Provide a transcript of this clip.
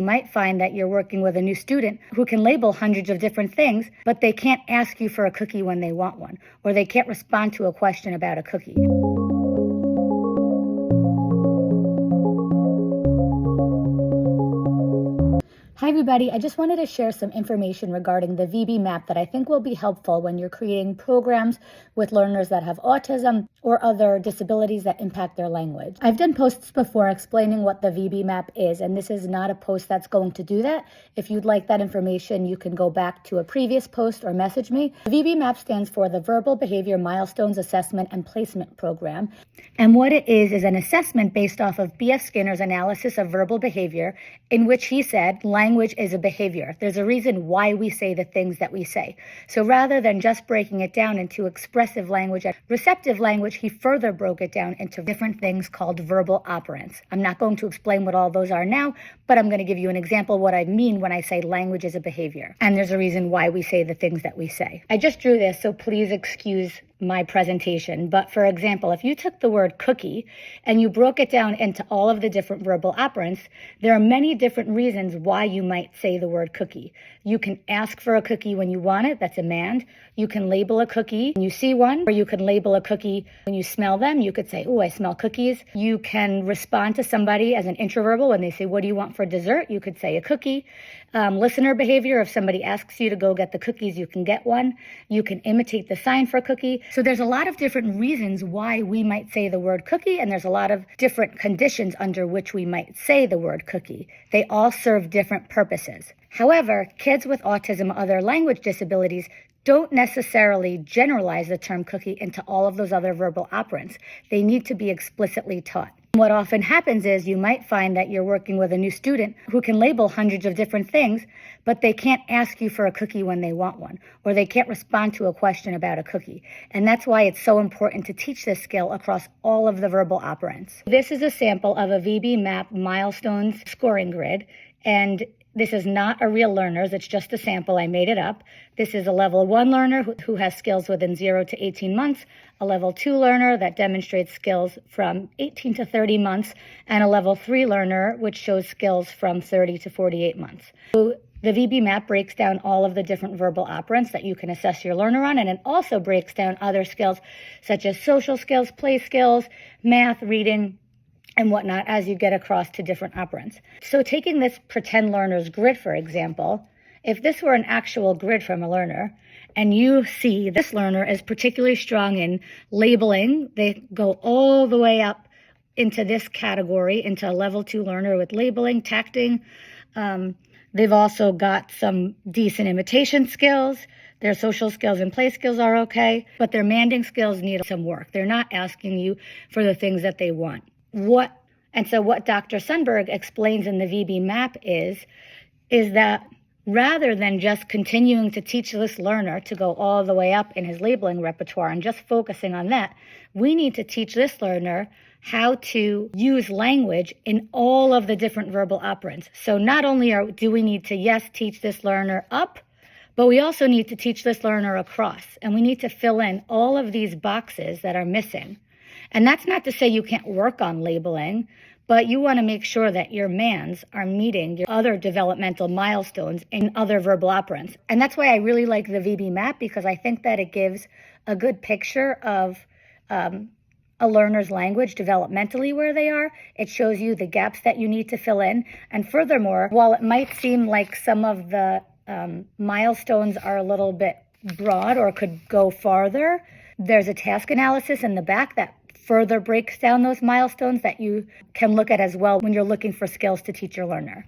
You might find that you're working with a new student who can label hundreds of different things, but they can't ask you for a cookie when they want one, or they can't respond to a question about a cookie. Hi everybody, I just wanted to share some information regarding the VB map that I think will be helpful when you're creating programs with learners that have autism or other disabilities that impact their language. I've done posts before explaining what the VB map is, and this is not a post that's going to do that. If you'd like that information, you can go back to a previous post or message me. The VB map stands for the Verbal Behavior Milestones Assessment and Placement Program. And what it is an assessment based off of B.F. Skinner's analysis of verbal behavior, in which he said language is a behavior. There's a reason why we say the things that we say. So rather than just breaking it down into expressive language and receptive language, he further broke it down into different things called verbal operants. I'm not going to explain what all those are now, but I'm going to give you an example of what I mean when I say language is a behavior. And there's a reason why we say the things that we say. I just drew this, so please excuse my presentation. But for example, if you took the word cookie and you broke it down into all of the different verbal operants, there are many different reasons why you might say the word cookie. You can ask for a cookie when you want it. That's a demand. You can label a cookie when you see one, or you can label a cookie when you smell them. You could say, oh, I smell cookies. You can respond to somebody as an introverbal when they say, what do you want for dessert? You could say a cookie. Listener behavior, if somebody asks you to go get the cookies, you can get one. You can imitate the sign for cookie. So there's a lot of different reasons why we might say the word cookie, and there's a lot of different conditions under which we might say the word cookie. They all serve different purposes. However, kids with autism or other language disabilities don't necessarily generalize the term cookie into all of those other verbal operants. They need to be explicitly taught. What often happens is you might find that you're working with a new student who can label hundreds of different things, but they can't ask you for a cookie when they want one, or they can't respond to a question about a cookie. And that's why it's so important to teach this skill across all of the verbal operants. This is a sample of a VB map milestones scoring grid, and this is not a real learner's, it's just a sample, I made it up. This is a level 1 learner who has skills within 0 to 18 months, a level 2 learner that demonstrates skills from 18 to 30 months, and a level 3 learner which shows skills from 30 to 48 months. So the VB map breaks down all of the different verbal operants that you can assess your learner on, and it also breaks down other skills such as social skills, play skills, math, reading, and whatnot as you get across to different operants. So taking this pretend learner's grid, for example, if this were an actual grid from a learner, and you see this learner is particularly strong in labeling, they go all the way up into this category, into a level 2 learner with labeling, tacting. They've also got some decent imitation skills. Their social skills and play skills are okay, but their manding skills need some work. They're not asking you for the things that they want. What Dr. Sundberg explains in the VB map is that rather than just continuing to teach this learner to go all the way up in his labeling repertoire and just focusing on that, we need to teach this learner how to use language in all of the different verbal operants. So not only do we need to, yes, teach this learner up, but we also need to teach this learner across, and we need to fill in all of these boxes that are missing. And that's not to say you can't work on labeling, but you want to make sure that your MANs are meeting your other developmental milestones in other verbal operants. And that's why I really like the VB map, because I think that it gives a good picture of a learner's language developmentally where they are. It shows you the gaps that you need to fill in. And furthermore, while it might seem like some of the milestones are a little bit broad or could go farther, there's a task analysis in the back that further breaks down those milestones that you can look at as well when you're looking for skills to teach your learner.